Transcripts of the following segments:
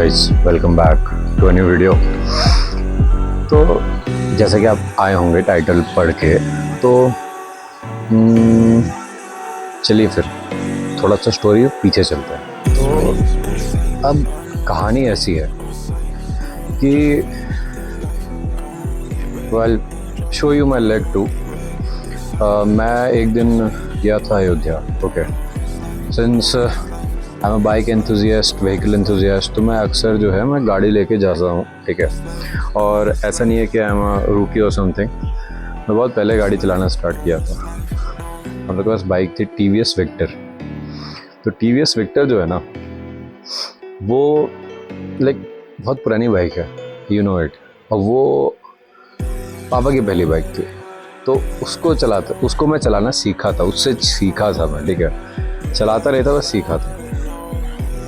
Guys, welcome back to a new video. तो जैसा कि आप आए होंगे टाइटल पढ़ के, तो चलिए फिर थोड़ा सा स्टोरी पीछे चलते हैं। तो अब कहानी ऐसी है कि we'll show you my leg too. मैं एक दिन गया था Ayodhya. Okay, since I am bike enthusiast, vehicle enthusiast, तो मैं अक्सर जो है मैं गाड़ी लेके जाता हूँ, ठीक है। और ऐसा नहीं है कि आई एम रूकी और समथिंग। मैं बहुत पहले गाड़ी चलाना स्टार्ट किया था। हम लोग के पास बाइक थी टी वी एस विक्टर। तो टी वी एस विक्टर जो है ना, वो लाइक बहुत पुरानी बाइक है, यू नो इट। और वो पापा की पहली बाइक थी, तो उसको मैं चलाना सीखा था, उससे सीखा था मैं, ठीक है। चलाता रहता, बस सीखा था।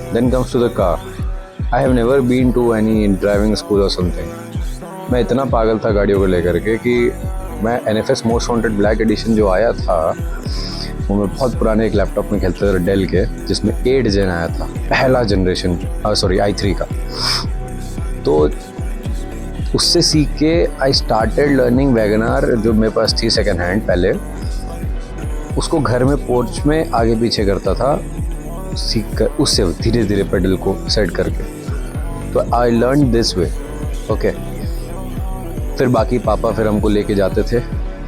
Then comes to the car. I have never been to any driving school or something. मैं इतना पागल था गाड़ियों को लेकर के कि मैं NFS most wanted black edition जो आया था, वो मैं बहुत पुराने एक लैपटॉप में खेलते थे डेल के, जिसमें 8 जेन आया था, पहला जनरेशन, सॉरी i3 का। तो उससे सीख के आई स्टार्टेड लर्निंग वैगनार, जो मेरे पास थी सेकेंड हैंड पहले। उसको घर में पोर्च में आगे पीछे करता था, सीख कर उससे धीरे धीरे पेडल को सेट करके। तो I learn this way, okay. फिर बाकी पापा फिर हमको लेके जाते थे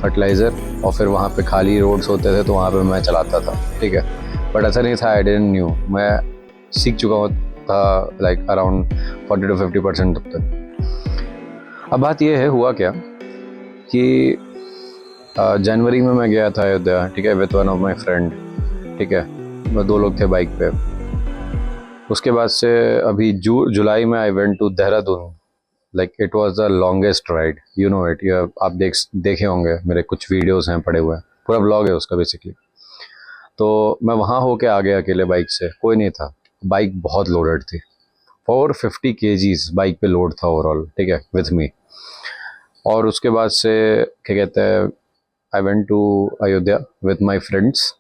फर्टिलाइज़र, और फिर वहाँ पे खाली रोड्स होते थे तो वहाँ पे मैं चलाता था, ठीक है। बट ऐसा नहीं था, आई डिडंट न्यू, मैं सीख चुका था लाइक अराउंड 40 to 50% तब तक। अब बात ये है, हुआ क्या कि जनवरी में मैं गया था अयोध्या, ठीक है, with one of my friend, ठीक है। 2 लोग थे बाइक पे। उसके बाद से अभी जुलाई में I went to Dehradun. Like it was the longest ride, you know it. आप देखे होंगे, मेरे कुछ वीडियोस हैं पड़े हुए हैं, पूरा ब्लॉग है उसका बेसिकली। तो मैं वहाँ होके आ गया अकेले, बाइक से कोई नहीं था। बाइक बहुत लोडेड थी, 450 kgs बाइक पे लोड था ओवरऑल, ठीक है, विथ मी। और उसके बाद से क्या कहते हैं, I went to Ayodhya with my friends.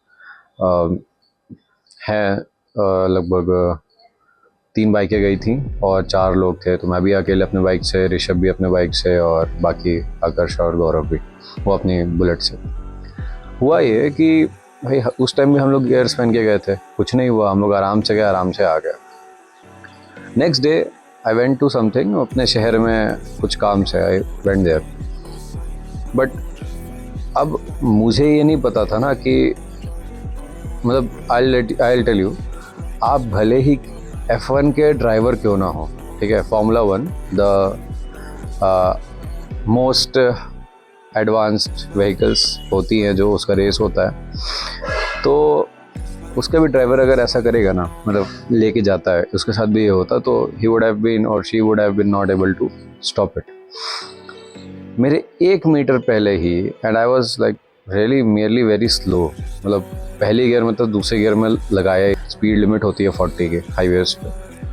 हैं लगभग 3 बाइकें गई थी और 4 लोग थे। तो मैं भी अकेले अपने बाइक से, ऋषभ भी अपने बाइक से, और बाकी आकर्ष और गौरव भी वो अपनी बुलेट से। हुआ ये कि भाई उस टाइम भी हम लोग गियर्स पहन के गए थे, कुछ नहीं हुआ, हम लोग आराम से गए, आराम से आ गए। Next day I went to something, अपने शहर में कुछ काम से आई वेंट देयर। बट अब मुझे ये नहीं पता था ना कि मतलब आई टेल यू, आप भले ही F1 के ड्राइवर क्यों ना हो, ठीक है, Formula 1 the most advanced vehicles होती हैं जो उसका रेस होता है। तो उसका भी ड्राइवर अगर ऐसा करेगा ना, मतलब लेके जाता है, उसके साथ भी ये होता, तो ही वुड हैव बीन और she would have been not able to stop it. मेरे 1 मीटर पहले ही, and I was like really merely very slow, मतलब पहले गियर में तो दूसरे गियर में लगाया। स्पीड लिमिट होती है 40 के हाईवेज पे,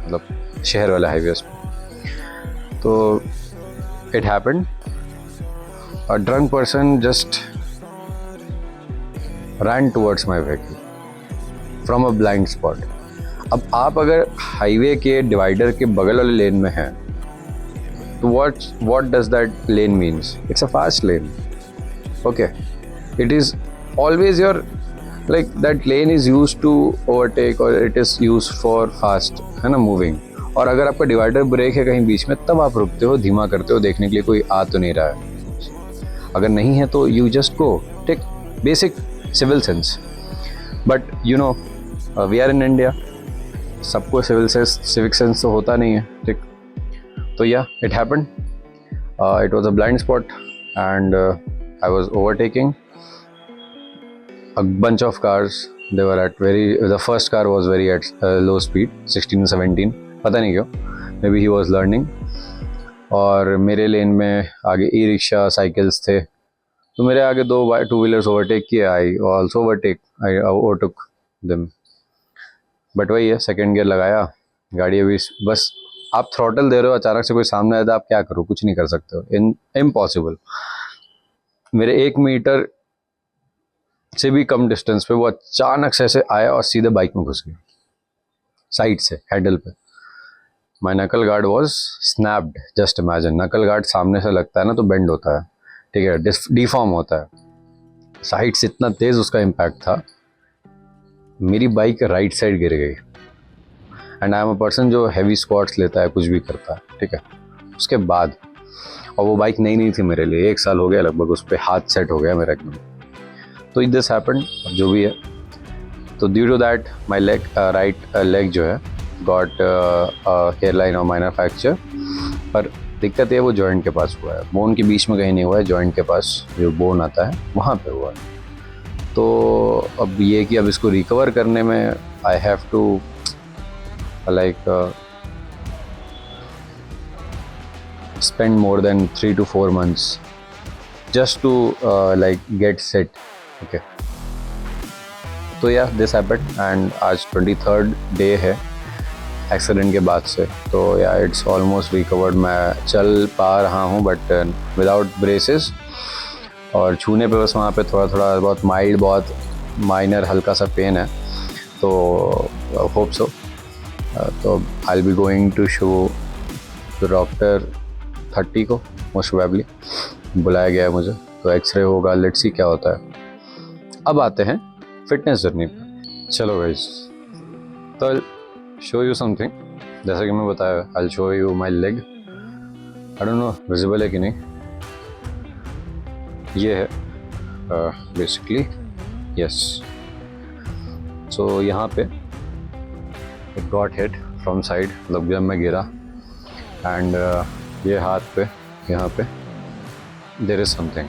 मतलब शहर वाले हाईवेज पे। तो it happened, a drunk person just run towards my vehicle from a blind spot. अब आप अगर हाईवे के डिवाइडर के बगल वाले लेन में हैं, तो what does that lane means? It's a fast lane, okay. It is always your, like that lane is used to overtake or it is used for fast, है ना, moving। और अगर आपका डिवाइडर ब्रेक है कहीं बीच में, तब आप रुकते हो, धीमा करते हो, देखने के लिए कोई आ तो नहीं रहा है। अगर नहीं है तो you just go, take basic civil sense. But you know we are in India, सबको सिविक सेंस तो होता नहीं है, ठीक। तो या it happened, it was a blind spot and I was overtaking a bunch of cars. They were at the first car was very at low speed, 16 17, पता नहीं क्यों, maybe he was learning। और मेरे लेन में आगे ई रिक्शा, साइकिल्स थे, तो मेरे आगे 2 टू व्हीलर्स ओवरटेक किए। आई ओवरटुक देम। बट वही है, सेकेंड गियर लगाया, गाड़ी अभी बस, आप थ्रॉटल दे रहे हो, अचानक से कोई सामने आया तो आप क्या करो, कुछ नहीं कर सकते हो, इम्पॉसिबल। मेरे 1 मीटर से भी कम डिस्टेंस पे वो अचानक से ऐसे आया और सीधे बाइक में घुस गया, साइड से हैंडल पे। माई नकल guard was snapped. Just imagine, नकल गार्ड सामने से लगता है ना तो बेंड होता है, ठीक है, डिफॉर्म होता है. साइड से इतना तेज उसका इम्पैक्ट था, मेरी बाइक राइट साइड गिर गई. And I am a person जो हैवी स्क्वाट्स लेता है, कुछ भी करता है, ठीक है. उसके बाद, और वो बाइक नई नहीं थी मेरे लिए, 1 साल हो गया लगभग, उस पर हाथ सेट हो गया मेरा एकदम. तो इट दिस हैपेंड, जो भी है. तो due to that my leg, right leg जो है गॉट हेयरलाइन और माइनर फ्रैक्चर. पर दिक्कत ये वो जॉइंट के पास हुआ है, बोन के बीच में कहीं नहीं हुआ है, जॉइंट के पास जो बोन आता है वहाँ पे हुआ है. तो अब ये कि अब इसको रिकवर करने में I have to like spend more than 3 to 4 months just to like get set. Okay, तो yeah, this happened and आज 23rd day है एक्सीडेंट के बाद से. तो yeah, it's almost recovered. मैं चल पा रहा हूँ बट विदाउट ब्रेसेस, और छूने पे बस वहाँ पे थोड़ा थोड़ा बहुत माइल्ड, बहुत माइनर हल्का सा पेन है. तो होप सो. तो I will be going to show the doctor 30 को, मोस्ट प्रोबेबली बुलाया गया है मुझे. तो एक्सरे होगा, लेट्स सी क्या होता है. अब आते हैं फिटनेस जर्नी पर. चलो गाइस, तो शो यू समथिंग. जैसा कि मैं बताया, I show you my leg. I don't no visible है कि नहीं. ये है बेसिकली, यस. सो यहाँ पे it got hit from side, मतलब जब मैं गिरा. एंड ये हाथ पे, यहाँ पे देयर इज समथिंग.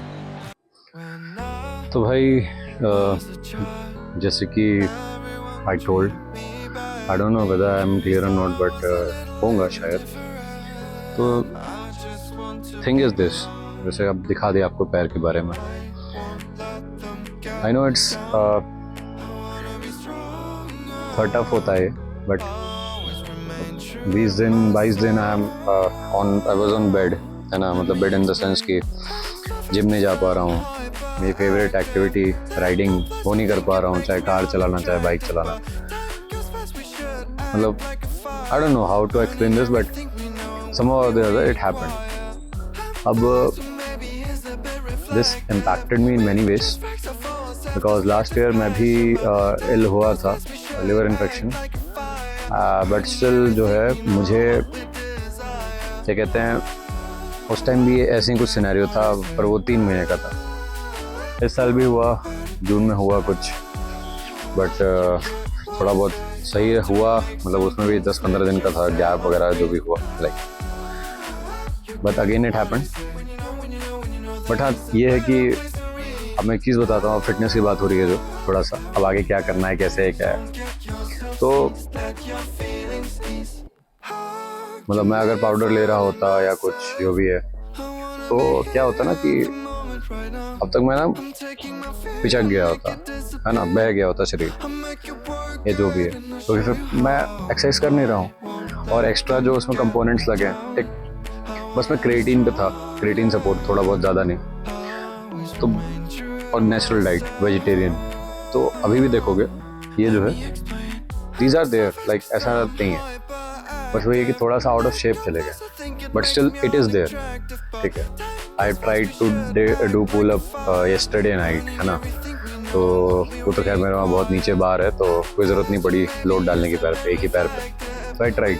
तो भाई जैसे कि I told, I don't know whether I am clear और नॉट, बट होगा शायद. तो थिंग इज दिस, जैसे अब दिखा दिया आपको पैर के बारे में. आई नो इट्स थोड़ा टफ होता है, बट 22 दिन आई वॉज ऑन बेड, है ना. मतलब बेड इन द सेंस कि जिम नहीं जा पा रहा हूँ, मेरी फेवरेट एक्टिविटी राइडिंग वो नहीं कर पा रहा हूँ, चाहे कार चलाना चाहे बाइक चलाना. मतलब I don't know how to explain this, but somehow or the other it happened. अब this impacted me in many ways because last year मैं भी ill हुआ था, liver infection. बट स्टिल जो है मुझे क्या कहते हैं, उस टाइम भी ऐसे ही कुछ सिनेरियो था, पर वो 3 महीने का था. इस साल भी हुआ, जून में हुआ कुछ, बट थोड़ा बहुत सही हुआ. मतलब उसमें भी 10-15 दिन का था गैप वगैरह जो भी हुआ, like. But again it happened. But हाँ, ये है कि अब मैं एक चीज़ बताता हूँ. फिटनेस की बात हो रही है जो थोड़ा सा, अब आगे क्या करना है, कैसे है, क्या है. तो मतलब मैं अगर पाउडर ले रहा होता या कुछ जो भी है, तो क्या होता ना कि अब तक मैं ना पिचक गया होता, है ना, बह गया होता शरीर, ये जो भी है. तो फिर मैं एक्सरसाइज कर नहीं रहा हूँ, और एक्स्ट्रा जो उसमें कंपोनेंट्स लगे हैं, ठीक, बस मैं क्रिएटिन पे था, क्रिएटिन सपोर्ट थोड़ा बहुत, ज़्यादा नहीं. तो और नेचुरल डाइट, वेजिटेरियन. तो अभी भी देखोगे ये जो है, दीज आर देयर, लाइक ऐसा नहीं है, बस वही है कि थोड़ा सा आउट ऑफ शेप चले गए, but still it is there, ठीक है. I tried to do pull up yesterday night, है ना. तो वो तो खैर मेरे वहाँ बहुत नीचे बार है, तो कोई ज़रूरत नहीं पड़ी लोड डालने की पैर पे, एक ही पैर पे. तो आई ट्राइड,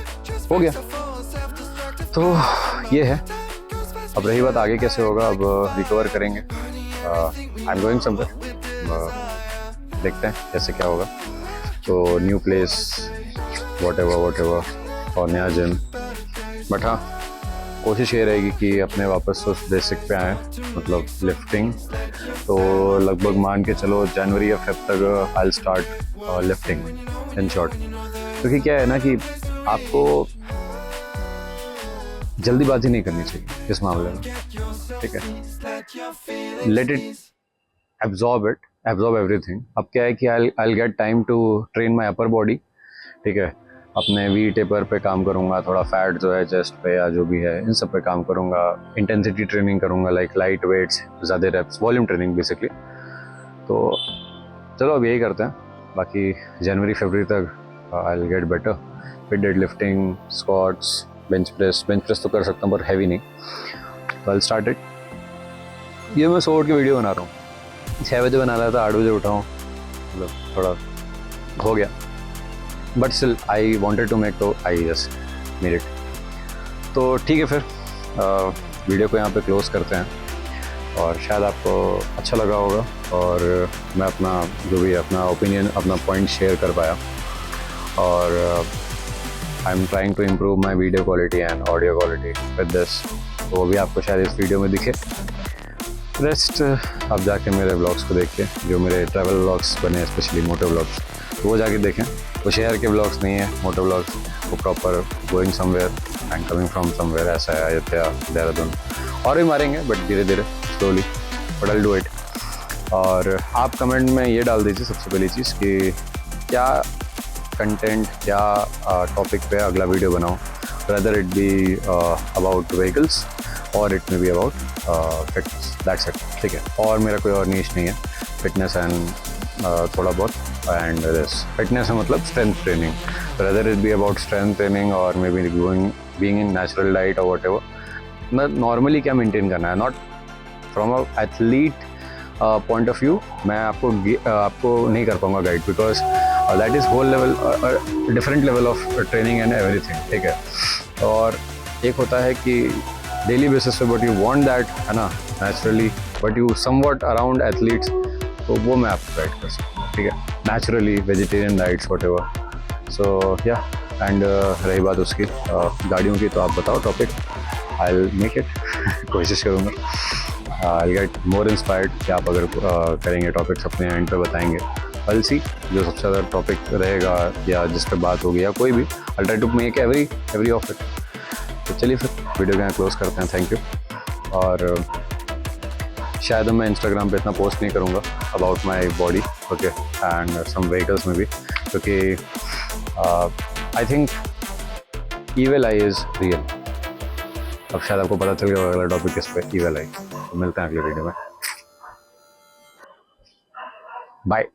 हो गया. तो ये है. अब रही बात आगे कैसे होगा, अब रिकवर करेंगे. आई एम गोइंग समवेयर, देखते हैं कैसे क्या होगा. तो न्यू प्लेस, वॉट एवर, और नया जिम. बट हाँ, कोशिश ये रहेगी कि अपने वापस उस बेसिक पे आएँ, मतलब लिफ्टिंग. तो लगभग मान के चलो जनवरी या फेब तक I start lifting in short. क्योंकि क्या है ना कि आपको जल्दीबाजी नहीं करनी चाहिए इस मामले में, ठीक है. Let it absorb everything. अब क्या है कि I get time to train my upper body, ठीक है. अपने वी टेपर पे काम करूँगा, थोड़ा फैट जो है चेस्ट पे या जो भी है इन सब पे काम करूँगा. इंटेंसिटी ट्रेनिंग करूँगा, लाइक लाइट वेट्स, ज़्यादा रेप्स, वॉल्यूम ट्रेनिंग बेसिकली. तो चलो अब यही करते हैं. बाकी जनवरी फरवरी तक I will get better with dead lifting, squats, bench press तो कर सकता हूँ पर हैवी नहीं। तो आई स्टार्ट इट। ये मैं 100 की वीडियो बना रहा हूँ, 6 बजे बना रहा था, 8 बजे उठा हूँ, मतलब थोड़ा हो गया, but still I wanted to make, तो आई जस्ट मेड इट। तो ठीक है, फिर वीडियो को यहाँ पे क्लोज करते हैं, और शायद आपको अच्छा लगा होगा, और मैं अपना जो भी अपना ओपिनियन, अपना पॉइंट शेयर कर पाया, और I am trying to improve my video quality and audio quality with this. तो वो भी आपको शायद इस वीडियो में दिखे। रेस्ट आप जाके मेरे व्लॉग्स को देख के, जो मेरे ट्रैवल व्लॉग्स बने, स्पेशली मोटो व्लॉग्स, तो वो जाके देखें। वो शहर के व्लॉग्स नहीं है, मोटो व्लॉग्स, वो proper going somewhere and coming from somewhere, ऐसा है अयोध्या, देहरादून, और भी मारेंगे बट धीरे धीरे, slowly, but I do it. और आप कमेंट में ये डाल दीजिए सबसे पहली चीज़ कि क्या कंटेंट, क्या टॉपिक पे अगला वीडियो बनाऊँ, whether it be about vehicles और it may be about fitness, that's it, ठीक है। और मेरा कोई और नीश नहीं है, फिटनेस एंड थोड़ा बहुत, एंड दिस फिटनेस है मतलब strength training, whether it be about strength training और may be being in natural diet और वट एवर। मैं नॉर्मली क्या मेंटेन करना है, not from a athlete point of view, मैं आपको नहीं कर पाऊँगा guide, because that is whole level, different level of training and everything, ठीक है। और एक होता है कि डेली बेसिस पे, बट यू वांट दैट, है ना, naturally, but you somewhat around athletes, तो वो मैं आपको गाइड कर सकता हूँ, ठीक है, naturally, vegetarian diets whatever. So yeah, and रही बात उसकी गाड़ियों की, तो आप बताओ topic, I will make it, कोशिश करूँगा। आई गेट मोर इंस्पायर्ड कि आप अगर करेंगे टॉपिक्स अपने एंड पे बताएंगे, आई सी जो सबसे ज़्यादा टॉपिक रहेगा या जिस पर बात होगी या कोई भी, I try to make every of it. तो चलिए फिर वीडियो को यहाँ क्लोज करते हैं, थैंक यू। और शायद मैं इंस्टाग्राम पे इतना पोस्ट नहीं करूँगा about my body, okay, and some vehicles में भी, क्योंकि I think evil eye is real. अब शायद आपको पता चल गया अगला टॉपिक किस पे, ईविल आई। तो मिलते हैं अगले वीडियो में, बाय।